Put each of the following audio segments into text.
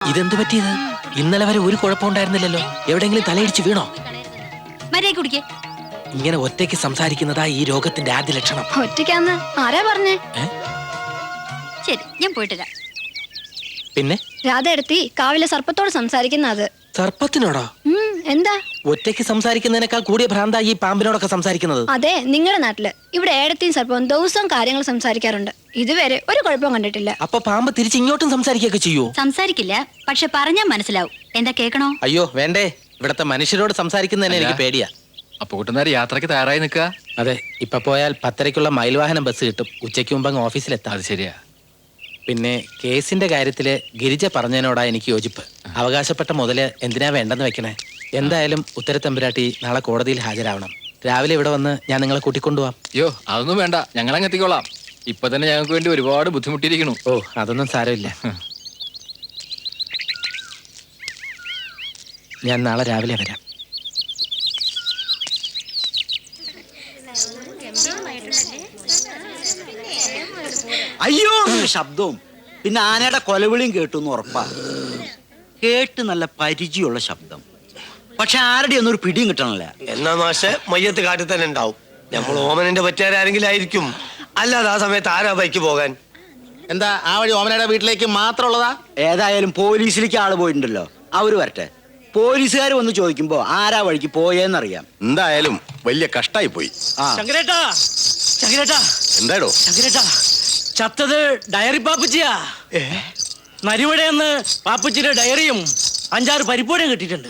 ഇതെന്ത് പറ്റിയത്? ഇന്നലെ വരെ ഒരു കുഴപ്പമുണ്ടായിരുന്നില്ലല്ലോ. എവിടെയെങ്കിലും തലയിടിച്ച് വീണോ? കുടിക്കേ. ഇങ്ങനെ ഒറ്റയ്ക്ക് സംസാരിക്കുന്നതാ ഈ രോഗത്തിന്റെ ആദ്യ ലക്ഷണം. ഒറ്റയ്ക്കാന്ന് ആരാ പറഞ്ഞേ? ശരി, ഞാൻ പോയിട്ടില്ല. പിന്നെ രാധ എടുത്തി കാവിലെ സർപ്പത്തോട് സംസാരിക്കുന്നത്. സർപ്പത്തിനോടോ? എന്താ? ഒറ്റയ്ക്ക് സംസാരിക്കുന്നതിനേക്കാൾ കൂടിയ ഭ്രാന്ത ഈ പാമ്പിനോടൊക്കെ സംസാരിക്കുന്നത്. അതെ, നിങ്ങളുടെ നാട്ടില്. ഇവിടെ ഏടത്തിയും സർപ്പവും ദിവസവും കാര്യങ്ങൾ സംസാരിക്കാറുണ്ട്. ഇതുവരെ ഒരു കുഴപ്പവും കണ്ടിട്ടില്ല. അപ്പൊ പാമ്പ് തിരിച്ച് ഇങ്ങോട്ടും സംസാരിക്കുകയൊക്കെ ചെയ്യൂ? സംസാരിക്കില്ല, പക്ഷെ പറഞ്ഞാൽ മനസ്സിലാവും. എന്താ കേൾക്കണോ? അയ്യോ വേണ്ടേ, ഇവിടത്തെ മനുഷ്യരോട് സംസാരിക്കുന്നതന്നെ എനിക്ക് പേടിയാ. അപ്പൊ കൂട്ടുന്നേരം യാത്രക്ക് തയ്യാറായി നിൽക്കുക. അതെ, ഇപ്പൊ പോയാൽ 10:30-ക്കുള്ള മയിൽവാഹനം ബസ് കിട്ടും. ഉച്ചയ്ക്ക് മുമ്പ് അങ്ങ് ഓഫീസിലെത്താം. അത് ശരിയാ. പിന്നെ കേസിന്റെ കാര്യത്തില് ഗിരിജ പറഞ്ഞതിനോടാ എനിക്ക് യോജിപ്പ്. അവകാശപ്പെട്ട മുതല് എന്തിനാ വേണ്ടെന്ന് വെക്കണേ? എന്തായാലും ഉത്തരത്തമ്പുരാട്ടി നാളെ കോടതിയിൽ ഹാജരാവണം. രാവിലെ ഇവിടെ വന്ന് ഞാൻ നിങ്ങളെ കൂട്ടിക്കൊണ്ടുപോവാം. അയ്യോ അതൊന്നും വേണ്ട, ഞങ്ങളങ്ങ് എത്തിക്കോളാം. ഇപ്പൊ തന്നെ ഞങ്ങൾക്ക് വേണ്ടി ഒരുപാട് ബുദ്ധിമുട്ടിയിരിക്കണു. ഓ അതൊന്നും സാരമില്ല. ഞാൻ നാളെ രാവിലെ വരാം. അയ്യോ ശബ്ദവും പിന്നെ ആനയുടെ കൊലവിളിയും കേട്ടു എന്ന് ഉറപ്പാ. കേട്ട് നല്ല പരിചയമുള്ള ശബ്ദം, പക്ഷെ ആരുടെ ഒന്നും ഒരു പിടിയും കിട്ടണല്ല. എന്നാ മാഷെ മയ്യത്ത് കാട്ടിൽ തന്നെ ഉണ്ടാവും. നമ്മൾ ഓമനന്റെ പറ്റിയാരെങ്കിലും ആയിരിക്കും. അല്ലാതെ ആ സമയത്ത് ആരാ ബൈക്ക് പോകാൻ? എന്താ ആ വഴി ഓമനയുടെ വീട്ടിലേക്ക് മാത്രമുള്ളതാ? ഏതായാലും പോലീസിലേക്ക് ആള് പോയിട്ടുണ്ടല്ലോ, അവര് വരട്ടെ. പോലീസുകാർ വന്ന് ചോദിക്കുമ്പോ ആരാ വഴിക്ക് പോയെന്നറിയാം. എന്തായാലും വലിയ കഷ്ടായി പോയി. ശങ്കരേട്ടാ, ശങ്കരേട്ടാ, എന്താടോ ശങ്കരേട്ടാ, ചത്തത് ഡയറി പാപ്പച്ചിയാ. നരിവടയെന്ന് പാപ്പച്ചിയുടെ ഡയറിയും 5-6 പരിപ്പോടയും കിട്ടിയിട്ടുണ്ട്.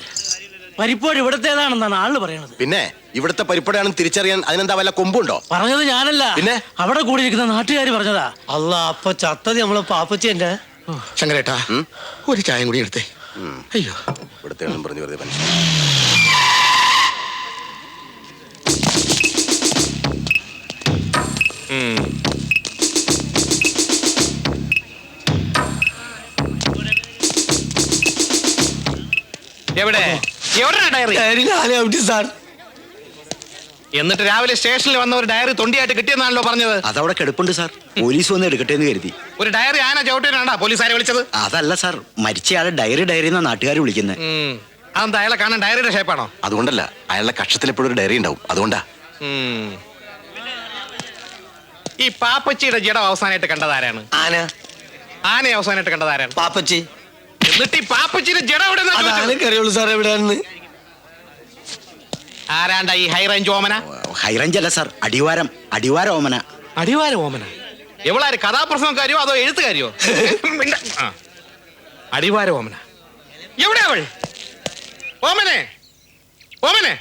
പരിപ്പോട് ഇവിടത്തേതാണെന്നാണ് ആള് പറയണത്. പിന്നെ ഇവിടുത്തെ പരിപ്പടയാണെന്ന് തിരിച്ചറിയാൻ അതിനെന്താ വല്ല കൊമ്പുണ്ടോ? പറഞ്ഞത് ഞാനല്ല, പിന്നെ അവിടെ കൂടിയിരിക്കുന്ന നാട്ടുകാർ പറഞ്ഞതാ. അല്ല, അപ്പൊ ചത്തത് നമ്മളെ പാപ്പച്ചിന്റെ. ശങ്കരേട്ടാ ഒരു ചായം കൂടി എടുത്തേ. അയ്യോ ഇവിടുത്തെ പറഞ്ഞു വെറുതെ മനുഷ്യൻ. എവിടെ ഡയറി? സാർ, എന്നിട്ട് രാവിലെ സ്റ്റേഷനിൽ വന്ന ഒരു ഡയറി തൊണ്ടിയായിട്ട് കിട്ടിയെന്നാണല്ലോ പറഞ്ഞത്. അതവിടെ കിടപ്പുണ്ട് സാർ, പോലീസ് വന്ന് എടുക്കട്ടെ എന്ന് കരുതി. ഒരു ഡയറി ആന ചവിട്ടിനാണോ പോലീസുകാരെ വിളിച്ചത്? അതല്ല സാർ, മരിച്ചയാളെ ഡയറി എന്നാ നാട്ടുകാർ വിളിക്കുന്നത്. അതെന്താ അയാളെ കാണാൻ ഡയറിയുടെ ഷേപ്പാണോ? അതുകൊണ്ടല്ല, അയാളുടെ കക്ഷത്തിൽ എപ്പോഴും ഒരു ഡയറി ഉണ്ടാവും, അതുകൊണ്ടാ. ഈ പാപ്പച്ചിയുടെ ജഡം അവസാനമായിട്ട് കണ്ടതാരാണ്? ആനയെ അവസാനമായിട്ട് കണ്ടതാരാണ്? പാപ്പച്ചി. എന്നിട്ട് ഈ പാപ്പച്ചിയുടെ ജഡം എവിടെ അറിയുള്ളൂ സാർ എവിടെയാണെന്ന്. ആരാണ്ട ഈ ഹൈ റേഞ്ച് ഓമന? ഹൈറേഞ്ച് അല്ല സാർ, അടിവാര ഓമന. അടിവാര ഓമന എവളാര്? കഥാപ്രസംഗക്കാരിയോ അതോ എഴുത്തുകാരിയോ? അടിവാര ഓമന എവിടെ അവൾ? ഓമനെ, ഓമനെ.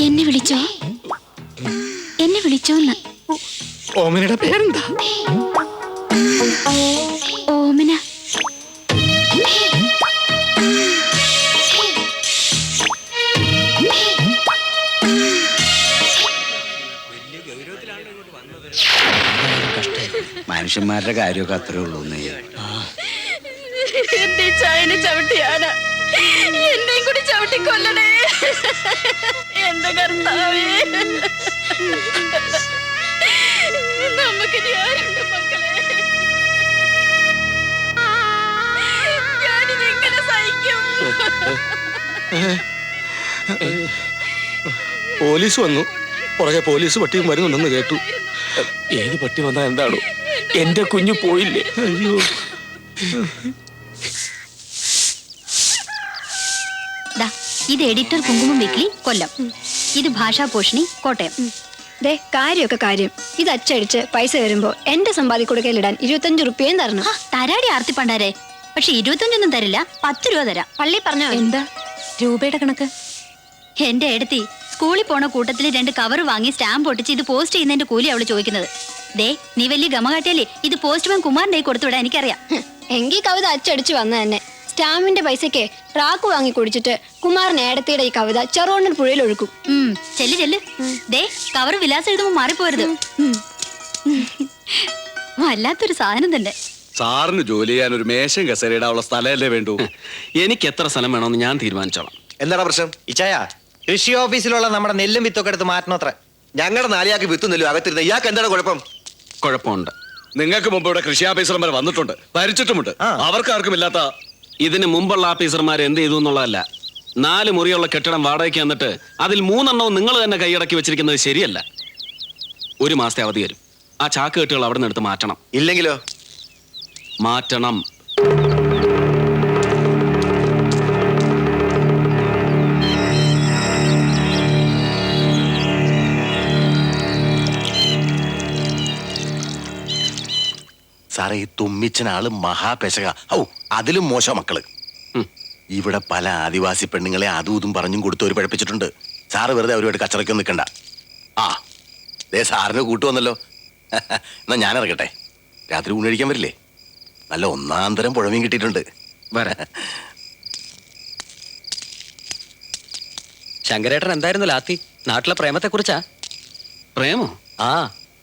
എന്നെ വിളിച്ചോ? എന്നെ വിളിച്ചോന്ന്? ഓമനയുടെ പേരെന്താ? ഓമന. മനുഷ്യന്മാരുടെ കാര്യമൊക്കെ അത്രേ ഉള്ളൂ. എന്റെ ചായനെ ചവിട്ടിയാന എന്നെയും കൂടി ചവിട്ടിക്കൊല്ലണേ എന്റെ കർത്താവേ. നമുക്ക് ആരുണ്ട് മക്കളെ? ഞാനിതെങ്ങനെ സഹിക്കും? പോലീസ് വന്നു. പുറകെ പോലീസ് പട്ടിയും വരുന്നുണ്ടെന്ന് കേട്ടു. ഏത് പട്ടി വന്നാ എന്താണോ? എന്റെ കുഞ്ഞു പോയില്ലേ? അയ്യോ. ഇത് എഡിറ്റർ കുങ്കുമം വീക്ക്ലി കൊല്ലം, ഇത് ഭാഷാപോഷിണി കോട്ടയം. ദേ കാര്യമൊക്കെ കാര്യം. ഇത് അച്ചടിച്ച് പൈസ വരുമ്പോ എന്റെ സമ്പാദിക്കൊടുക്കലിടാൻ 25 റുപ്യയും തരണം. തരാടി ആർത്തി പണ്ടാരെ. പക്ഷെ 25 തരില്ല, 10 രൂപ തരാം. പള്ളി പറഞ്ഞോ? എന്താ രൂപയുടെ കണക്ക്? എന്റെ എടുത്തി സ്കൂളിൽ പോണ കൂട്ടത്തിൽ 2 കവർ വാങ്ങി സ്റ്റാമ്പ് പൊട്ടിച്ച് ഇത് പോസ്റ്റ് ചെയ്യുന്നതിന്റെ കൂലി അവള് ചോദിക്കുന്നത്. ദേ നീ വലിയ ഗമ കാട്ടിയാലേ ഇത് പോസ്റ്റ്മാൻ കുമാറിന്റെ കൊടുത്തുവിടാൻ എനിക്കറിയാം. എങ്കിൽ കവിത അച്ചടിച്ചു വന്ന തന്നെ. സ്റ്റാമ്പിന്റെ പൈസക്ക് ട്രാക്ക് വാങ്ങി കുടിച്ചിട്ട് കുമാരൻ ഏടത്തിയുടെ ഈ കവിത ചെറുകൊണ്ടൻ പുഴയിൽ ഒഴുക്കും. ചെല്ല് ചെല്ല്. ദേ കവർ വിലാസം എഴുതുമ്പോ മാറിപ്പോരുത്. വല്ലാത്തൊരു സാധനം തന്നെ. സാറിന് ജോലി ചെയ്യാൻ ഒരു മേശയും കസേരയിടാനുള്ള സ്ഥലമല്ലേ വേണ്ടു? എനിക്ക് എത്ര സ്ഥലം വേണമെന്ന് ഞാൻ തീരുമാനിച്ചോളാം. എന്താണ് പ്രശ്നം? ഇച്ചായ, കൃഷി ഓഫീസിലുള്ള നമ്മുടെ നെല്ലും വിത്തൊക്കെ എടുത്ത് മാറ്റണത്ര. ഞങ്ങളുടെ നാലിയാക്ക് വിത്തുന്നില്ലോ അകത്തിരുന്ന ഇയാൾക്ക് എന്താണ് കുഴപ്പം? കുഴപ്പമുണ്ട്. നിങ്ങൾക്ക് മുമ്പ് ഇവിടെ കൃഷി ഓഫീസർമാർ വന്നിട്ടുണ്ട്, ഭരിച്ചിട്ടുമുണ്ട്. അവർക്ക് ആർക്കും ഇല്ലാത്ത. ഇതിന് മുമ്പുള്ള ഓഫീസർമാർ എന്ത് ചെയ്തു എന്നുള്ളതല്ല, 4 മുറിയുള്ള കെട്ടിടം വാടകയ്ക്ക് വന്നിട്ട് അതിൽ 3 എണ്ണവും നിങ്ങൾ തന്നെ കൈയടക്കി വെച്ചിരിക്കുന്നത് ശരിയല്ല. 1 മാസത്തെ അവധി വരും. ആ ചാക്ക് കെട്ടുകൾ അവിടെ നിന്ന് എടുത്ത് മാറ്റണം. ഇല്ലെങ്കിലോ? മാറ്റണം. സാറേ, ഈ തുമ്മിച്ചനാള് മഹാപെശക. ഔ, അതിലും മോശം മക്കള്. ഇവിടെ പല ആദിവാസി പെണ്ണുങ്ങളെ അതും ഇതും പറഞ്ഞും കൊടുത്ത് ഒരു പഴപ്പിച്ചിട്ടുണ്ട്. സാറ് വെറുതെ അവരുമായിട്ട് കച്ചറയ്ക്കൊന്നും നിൽക്കണ്ട. ആ ദേ സാറിന് കൂട്ടുവന്നല്ലോ. എന്നാ ഞാൻ ഇറങ്ങട്ടെ. രാത്രി ഊണ് കഴിക്കാൻ വരില്ലേ? നല്ല ഒന്നാം തരം പുഴമീൻ കിട്ടിയിട്ടുണ്ട്. ശങ്കരേട്ടൻ എന്തായിരുന്നു ലാത്തി? നാട്ടിലെ പ്രേമത്തെ കുറിച്ചാ? പ്രേമോ? ആ,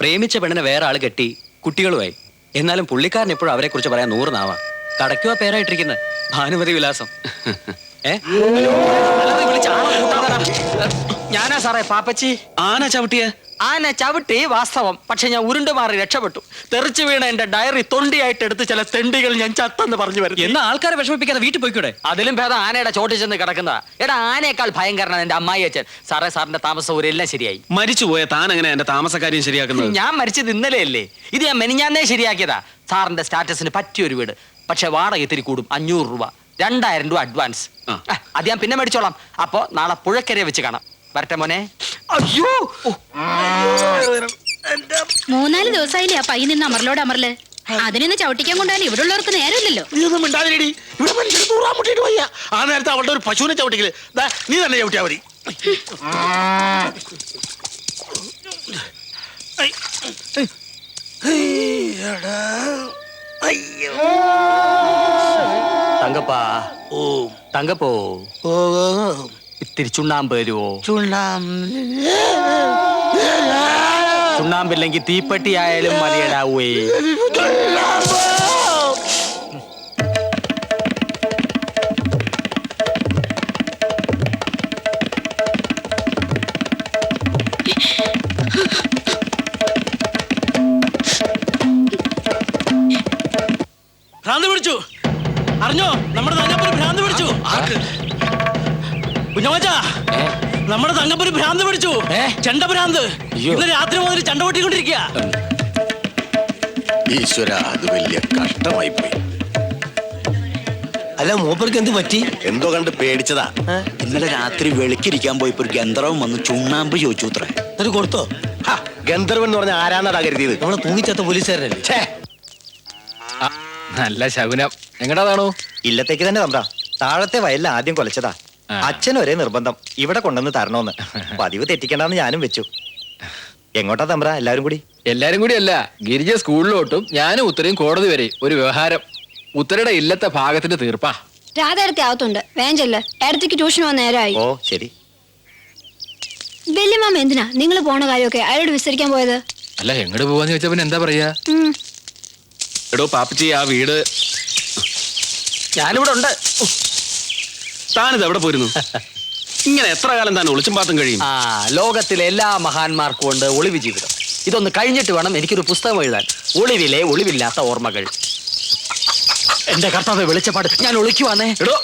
പ്രേമിച്ച പെണ്ണിനെ വേറെ ആള് കെട്ടി കുട്ടികളുമായി. എന്നാലും പുള്ളിക്കാരൻ എപ്പോഴും അവരെ കുറിച്ച് പറയാൻ 100 നാവാ. കടയ്ക്കുവാ പേരായിട്ടിരിക്കുന്നത്, ഭാനുമതി വിലാസം. ഞാനാ സാറേ പാപ്പച്ചി. ആന ചവിട്ടിയ? ആന ചവിട്ടി വാസ്തവം, പക്ഷെ ഞാൻ ഉരുണ്ടുമാറി രക്ഷപ്പെട്ടു. തെറിച്ചു വീണ എന്റെ ഡയറി തൊണ്ടിയായിട്ട് എടുത്ത് ചില തെണ്ടികൾ ഞാൻ ചത്തെന്ന് പറഞ്ഞു വരുന്നു. എന്നാ ആൾക്കാരെ വിഷമിപ്പിക്കാതെ വീട്ടിൽ പോയിക്കൂടെ? അതിലും ഭേദം ആനയുടെ ചോട്ടിൽ ചെന്ന് കിടക്കുന്നതാ. എടാ, ആനയേക്കാൾ ഭയങ്കരനാണ് എന്റെ അമ്മായി അച്ഛൻ. സാറിന്റെ താമസ സൗകര്യം എല്ലാം ശരിയായി. മരിച്ചുപോയ താൻ എങ്ങനെ എന്റെ താമസക്കാര്യം ശരിയാക്കുന്നത്? ഞാൻ മരിച്ചത് ഇന്നലെയല്ലേ. ഇത് ഞാൻ മെനിഞ്ഞാന്നേ ശരിയാക്കിയതാ. സാറിന്റെ സ്റ്റാറ്റസിന് പറ്റിയൊരു വീട്. പക്ഷെ വാടക ഇത്തിരി കൂടും. 500 രൂപ, 2000 രൂപ അഡ്വാൻസ്. അത് ഞാൻ പിന്നെ മേടിച്ചോളാം. അപ്പൊ നാളെ പുഴക്കരെ വെച്ച് കാണാം. വരട്ടെ മോനെ. അയ്യോ, 3-4 ദിവസമായില്ലേ ആ പയ്യൻ നിന്ന് അമറിലോട് അമറില്. അതിനൊന്ന് ചവിട്ടിക്കാൻ കൊണ്ടാലും ഇവിടെ ഉള്ളവർക്ക് നേരമില്ലല്ലോ. നീയൊന്നും മിണ്ടാതിരിടി. ഇവിടെ മനുഷ്യർ തൂറാൻ മുട്ടിട്ട് വയ്യ. ആ നേരത്തെ അവളുടെ ഒരു പശുവിനെ ചവിട്ടിക്കല്. നീ തന്നെ ചവിട്ടിയാ മതി. തങ്കപ്പാ. ഓ തങ്കപ്പോ, ഇത്തിരി ചുണ്ണാമ്പ് തരുവോ? ചുണ്ണാമ്പില്ലെങ്കിൽ തീപ്പെട്ടി ആയാലും മതിയടാവേ. ഭ്രാന്ത് പിടിച്ചു, അറിഞ്ഞോ? നമ്മുടെ തങ്കപ്പന് ഭ്രാന്ത് പിടിച്ചു. കുഞ്ഞമ്മച്ചാ, നമ്മുടെ തങ്കപ്പന് ഭ്രാന്ത് പിടിച്ചു. ചെണ്ട ഭ്രാന്ത്. ഇന്ന് രാത്രി മുതൽ ചെണ്ട പൊട്ടിക്കൊണ്ടിരിക്കുക. ഈശ്വര, അത് വലിയ കഷ്ടമായി പോയി. അല്ല, മൂപ്പർക്ക് എന്ത് പറ്റി? എന്തോ കണ്ട് പേടിച്ചതാ. ഇന്നലെ രാത്രി വെളുക്കിരിക്കാൻ പോയപ്പോ ഒരു ഗന്ധർവൻ വന്ന് ചുണ്ണാമ്പ് ചോദിച്ചു അത്രേ. എന്നിട്ട് കൊടുത്തോ? ഗന്ധർവൻ എന്ന് പറഞ്ഞ ആരാന്നാടാ കരുതിയത്? നമ്മളെ തൂങ്ങിച്ചത്ത പോലീസുകാരല്ലേ? നല്ല ശകുനം. എങ്ങടാതാണോ? ഇല്ലത്തേക്ക് തന്നെ തമ്പ്രാ. താഴത്തെ വയലിൽ ആദ്യം കൊലച്ചതാ. അച്ഛൻ ഒരേ നിർബന്ധം ഇവിടെ കൊണ്ടുവന്ന് തരണോന്ന്. പതിവ് തെറ്റിക്കണ്ടെന്ന് ഞാനും വെച്ചു. എങ്ങോട്ടാ തമ്പ്രാ എല്ലാരും കൂടി? എല്ലാരും കൂടി അല്ല, ഗിരിജ സ്കൂളിലോട്ടും ഞാനും ഉത്തരയും കോടതി വരെ ഒരു വ്യവഹാരം. ഉത്തരയുടെ ഇല്ലത്തെ ഭാഗത്തിന്റെ തീർപ്പാ. രാധേടത്തെ ആവത്തുണ്ട്. വേഞ്ചല്ലേ, ഏടത്തേക്ക് ട്യൂഷൻ വന്ന നേരമായി. ഓ ശരി. വല്യമാമ എന്തിനാ നിങ്ങൾ പോണ കാര്യമൊക്കെ അയാളോട് വിസ്തരിക്കാൻ പോയത്? അല്ല, എങ്ങോട്ട് പോവാന്ന് ചോദിച്ചാ പിന്നെ എന്താ പറയാ? എടോ പാപ്പച്ചി, ആ വീട് ഞാനിവിടെ ഉണ്ട്. താനിത് എവിടെ പോയിരുന്നു? ഇങ്ങനെ എത്ര കാലം താൻ ഒളിച്ചും പാത്തും കഴിയും? ആ, ലോകത്തിലെ എല്ലാ മഹാന്മാർക്കും ഉണ്ട് ഒളിവ് ജീവിതം. ഇതൊന്ന് കഴിഞ്ഞിട്ട് വേണം എനിക്കൊരു പുസ്തകം എഴുതാൻ. ഒളിവിലെ ഒളിവില്ലാത്ത ഓർമ്മകൾ. എന്റെ കർത്താവ് വെളിച്ചപ്പാട്, ഞാൻ ഒളിക്കുവാന്നേ. എടോ,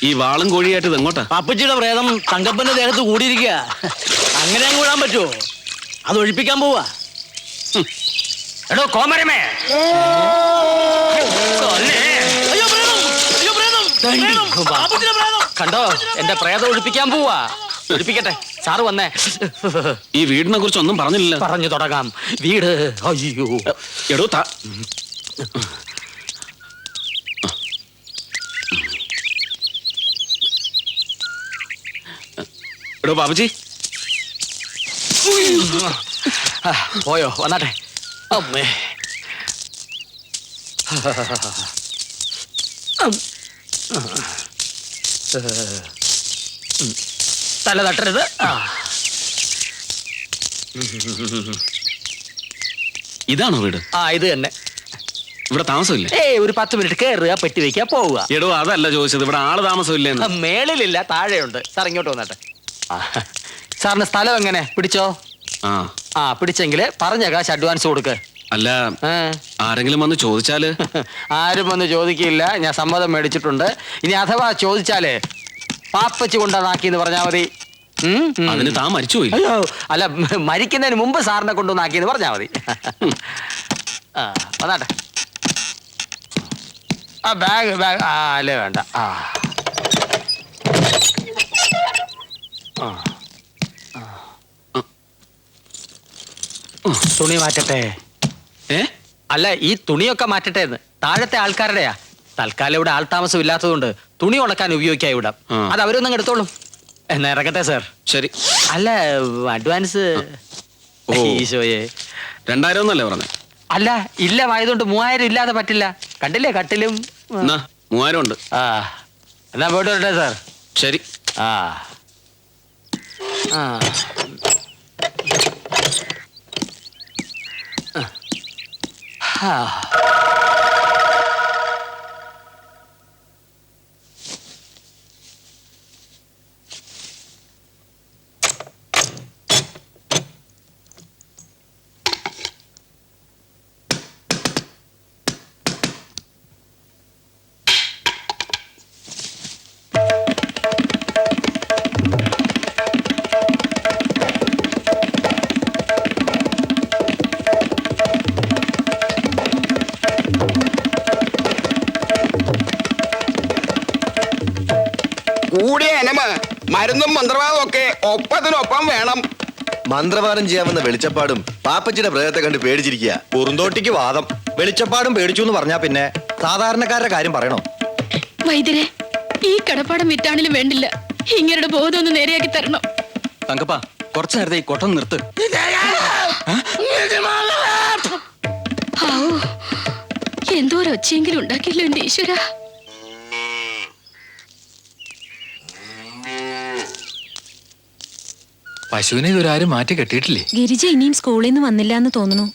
ഈ വാളും കോഴിയായിട്ട് ഇത് എങ്ങോട്ടാ? പാപ്പച്ചിയുടെ പ്രേതം തങ്കപ്പന്റെ ദേഹത്ത് കൂടിയിരിക്കുക. അങ്ങനെ അങ്ങ് വിടാൻ പറ്റുമോ? അത് ഒഴിപ്പിക്കാൻ പോവാ. എടോ കോമരമേ, കണ്ടോ, എന്റെ പ്രേതം ഒഴിപ്പിക്കാൻ പോവാ. ഒഴിപ്പിക്കട്ടെ, സാറ് വന്നേ. ഈ വീടിനെ കുറിച്ച് ഒന്നും പറഞ്ഞില്ല. പറഞ്ഞു തുടങ്ങാം. വീട്, അയ്യോ. എടോ എടോ പാപ്പച്ചി, പോയോ? വന്നാട്ടെ. അമ്മേ, തല തട്ടരുത്. ഇതാണോ വീട്? ആ, ഇത് തന്നെ. ഇവിടെ താമസമില്ലേ? ഏയ് ഒരു 10 മിനിറ്റ് കയറുക, പെട്ടി വെക്കുക, പോവുക. എടോ അതല്ല ചോദിച്ചത്, ഇവിടെ ആള് താമസമില്ലേന്ന്. മേളിലില്ല, താഴെയുണ്ട്. സാർ ഇങ്ങോട്ട് വന്നാട്ടെ. സാറിന് സ്ഥലം എങ്ങനെ പിടിച്ചോ? ആ പിടിച്ചെങ്കിൽ പറഞ്ഞ കാശ് അഡ്വാൻസ് കൊടുക്ക്. അല്ല, ആരെങ്കിലും വന്ന് ചോദിച്ചാല്? ആരും വന്ന് ചോദിക്കില്ല, ഞാൻ സമ്മതം മേടിച്ചിട്ടുണ്ട്. ഇനി അഥവാ ചോദിച്ചാല് പാപ്പച്ച് കൊണ്ടുവന്നാക്കിന്ന് പറഞ്ഞാൽ മതി. അതിന് താൻ മരിച്ചുപോയി? അയ്യോ അല്ല, മരിക്കുന്നതിന് മുമ്പ് സാറിനെ കൊണ്ടുവന്നാക്കിന്ന് പറഞ്ഞാൽ മതി. വന്നാട്ടെ. ആ ബാഗ് അല്ലേ വേണ്ട. തുണി മാറ്റട്ടെ? അല്ല, ഈ തുണിയൊക്കെ മാറ്റട്ടെ എന്ന്. താഴത്തെ ആൾക്കാരുടെയാ. തൽക്കാലം ഇവിടെ ആൾതാമസം ഇല്ലാത്തതുകൊണ്ട് തുണി ഉണക്കാൻ ഉപയോഗിക്കാം ഇവിടെ. അത് അവരൊന്നും എടുത്തോളും. എന്നാ ഇറങ്ങട്ടെ സാർ? ശരി. അല്ല, അഡ്വാൻസ് ഈശോയെ 2000 ഒന്നല്ലേ പറഞ്ഞേ? അല്ല, ഇല്ലമായതുകൊണ്ട് 3000 ഇല്ലാതെ പറ്റില്ല. കണ്ടില്ലേ കട്ടിലും. 3000 ഉണ്ട്. എന്നാ പോയിട്ട് വരട്ടെ സാർ? ശരി. കൂടിയ എനമ മരുന്നും മന്ത്രവാദവും ഒക്കെ ഒപ്പത്തിനൊപ്പം വേണം. മന്ത്രവാദം ചെയ്യാമെന്ന വെളിച്ചപ്പാടും പാപ്പച്ചിയുടെ പ്രേതത്തെ കണ്ട് പേടിച്ചിരിക്കുക. കുറുന്തോട്ടിക്ക് വാദം. വെളിച്ചപ്പാടും പേടിച്ചു എന്ന് പറഞ്ഞാ പിന്നെ സാധാരണക്കാരുടെ കാര്യം പറയണോ? വൈദ്യരെ, ഈ കടപ്പാടം വിറ്റാണിലും വേണ്ടില്ല. ഇങ്ങരുടെ ബോധം ഒന്ന് നേരെയാക്കി തരണം. തങ്കപ്പ, കുറച്ചു നേരത്തെ ഈ കൊട്ടം നിർത്ത്. എന്തോ ഒരു ഒച്ചയെങ്കിലും ഉണ്ടാക്കിയല്ലോ എന്റെ ഈശ്വര. പശുവിനെ ഇതൊരാരും മാറ്റി കെട്ടിയിട്ടില്ലേ? ഗിരിജ ഇനിയും സ്കൂളിൽ നിന്ന് വന്നില്ല എന്ന് തോന്നുന്നു.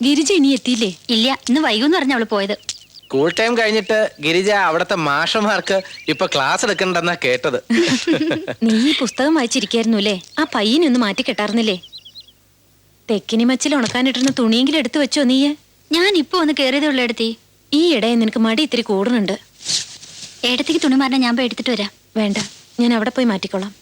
ഗിരിജ ഇനി എത്തിയില്ലേ? ഇല്ല, ഇന്ന് വൈകുന്ന് പറഞ്ഞ അവള് പോയത്. സ്കൂൾ ടൈം കഴിഞ്ഞിട്ട് ഗിരിജ അവിടത്തെ മാഷന്മാർക്ക് ഇപ്പൊ ക്ലാസ് എടുക്കണ്ടെന്നാ കേട്ടത്. നീ ഈ പുസ്തകം വായിച്ചിരിക്കായിരുന്നു അല്ലേ? ആ പയ്യനെ ഒന്ന് മാറ്റി കെട്ടാർന്നില്ലേ? തെക്കിനി മച്ചിൽ ഉണക്കാനിട്ടിരുന്ന തുണിയെങ്കിലും എടുത്തു വെച്ചോ നീ? ഞാൻ ഇപ്പൊ ഒന്ന് കേറിയതേ ഉള്ളൂ എടുത്തി. ഈ ഇടയെ നിനക്ക് മടി ഇത്തിരി കൂടുന്നുണ്ട്. ഏടത്തേക്ക് തുണി മാറാൻ ഞാൻ പോയി എടുത്തിട്ട് വരാം. വേണ്ട, ഞാൻ അവിടെ പോയി മാറ്റിക്കോളാം.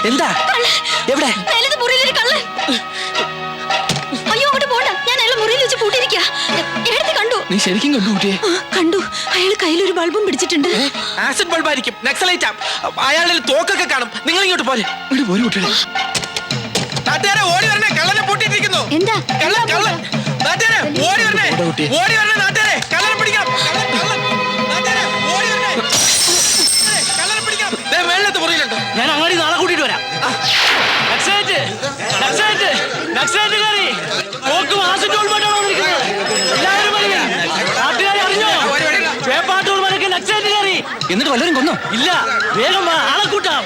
എന്താ? എവിടെ? അയ്യോ, അങ്ങോട്ട് പോണ്ട. ഞാൻ അയാളെ മുറിയിൽ വെച്ച് പൂട്ടിയിരിക്കാ. കണ്ടു? നീ ശരിക്കും കണ്ടു കുട്ടിയെ? കണ്ടു. അയാൾ കയ്യിലൊരു ബൾബും പിടിച്ചിട്ടുണ്ട്. ആസിഡ് ബൾബായിരിക്കും, നക്സലൈറ്റാ. അയാളുടെ തോക്കൊക്കെ കാണും. നിങ്ങൾ ഇങ്ങോട്ട് പോലെ കുട്ടികളെ. നാട്ടുകാരെ ഓടി വരണേ, കള്ളനെ പൂട്ടിയിട്ടിരിക്കുന്നു. എന്താ? കള്ളൻ. നാട്ടുകാരെ ഓടി വരണേ, ഓടി വരണേ. നാട്ടുകാരെ കള്ളനെ പിടിക്കാം. മേളത്തെ മുറിയിലുണ്ട്. ഞാൻ അങ്ങാടി നാളെ കൂട്ടിയിട്ട് വരാം. എന്നിട്ട് വല്ലവരും കൊന്നോ? ഇല്ല, വേഗം ആളെ കൂട്ടാം.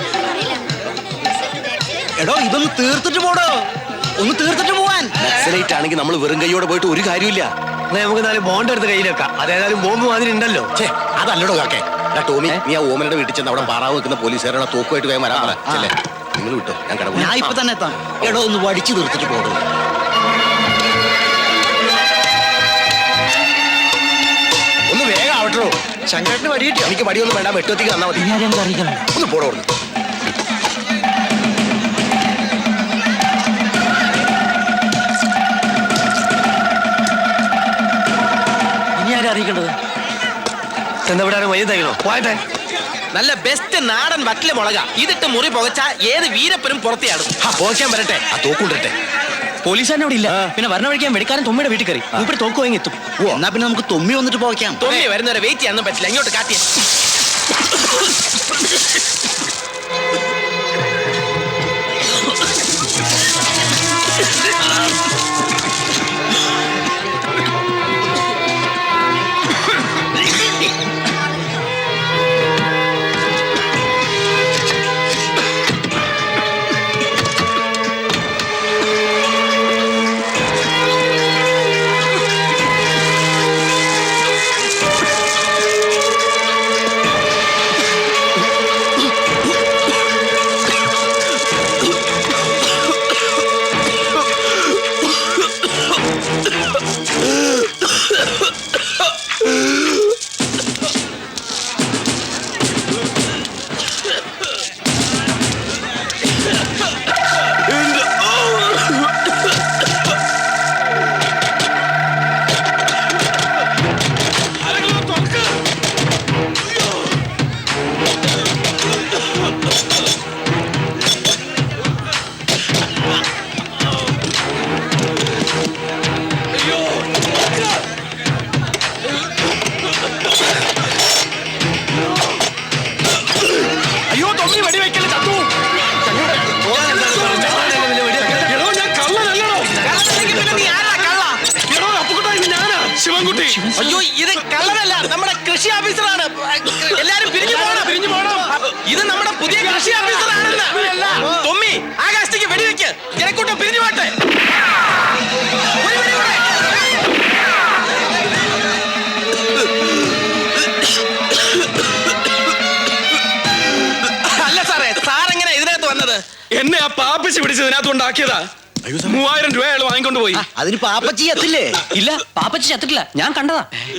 എടോ, ഇതൊന്ന് തീർത്തിട്ട് പോടോ. ഒന്ന് തീർത്തിട്ട് പോവാൻ. നക്സലൈറ്റ് ആണെങ്കിൽ നമ്മൾ വെറും കൈയോടെ പോയിട്ട് ഒരു കാര്യമില്ല. നമുക്ക് 4 ബോണ്ട് എടുത്ത് കയ്യിലേക്കാം. അതേതായാലും ബോംബ് മാതിരി ഉണ്ടല്ലോ. അതല്ലടോ കാക്കേ. ടോമി, നീ ആ ഓമനയുടെ വീട്ടിൽ ചെന്ന് അവിടെ പാറാവ് വെക്കുന്ന പോലീസുകാരുടെ തോക്കുമായിട്ട് വേഗം വരാൻ പറ. നിങ്ങൾ വിട്ടോ, ഞാൻ കട. ഞാൻ ഇപ്പൊ തന്നെ എത്താം. എടോ, ഒന്ന് വടിച്ചു തീർത്തിട്ട് പോടോ. ഒന്ന് വേഗം ആവട്ടോ. ശങ്കരന് വടി കിട്ടിയോ? എനിക്ക് വടിയൊന്നും വേണ്ട, വെട്ടുവത്തിക്ക് തന്നാ മതി. ഒന്ന് പോടോ അവിടുന്ന്. ഇനി ആരും അറിയിക്കേണ്ടത് എന്താ വിടാനും വഴി തയ്ക്കണോ? പോയട്ടെ. നല്ല ബെസ്റ്റ് നാടൻ വറ്റല് മുളക ഇതിട്ട് മുറി പുകച്ച ഏത് വീരപ്പനും പുറത്തെയാടും. പോകാൻ വരട്ടെ, ആ തോക്കുണ്ടിട്ടെ. പോലീസുകാരൻ അവിടെ ഇല്ല. പിന്നെ വരണ വഴിക്കാൻ വെടിക്കാരൻ തൊമ്മിയുടെ വീട്ടിൽ കയറി ഇവിടെ തോക്ക് വാങ്ങി എത്തും. എന്നാ പിന്നെ നമുക്ക് തൊമ്മി വന്നിട്ട് പോകാം. തൊമ്മി വരുന്നവരെ വെയിറ്റ് ചെയ്യാനൊന്നും പറ്റില്ല. ഇങ്ങോട്ട് കാട്ടിയ ശിവൻകുട്ടി. അയ്യോ ഇത് കള്ളനല്ല, നമ്മുടെ കൃഷി ഓഫീസറാണ്. എല്ലാരും പിരിഞ്ഞു പോണം. ഇത് നമ്മുടെ പുതിയ കൃഷി ഓഫീസറാണെന്ന്. തൊമ്മി ആകാശത്തേക്ക് വെടിവെക്ക്, ജനക്കൂട്ടം പിരിഞ്ഞു പോട്ടെ. അല്ല സാറേ, സാറെങ്ങനെ ഇതിനകത്ത് വന്നത്? എന്നെ ആ പാപ്പിച്ച് പിടിച്ചതിനകത്തുണ്ടാക്കിയതാ. 3000 രൂപ അയാൾ വാങ്ങിക്കൊണ്ട് പോയി. അതിന് പാപ്പച്ചി എത്തില്ലേ? ഇല്ല, പാപ്പച്ചി ചത്തിട്ടില്ല, ഞാൻ കണ്ടതാ.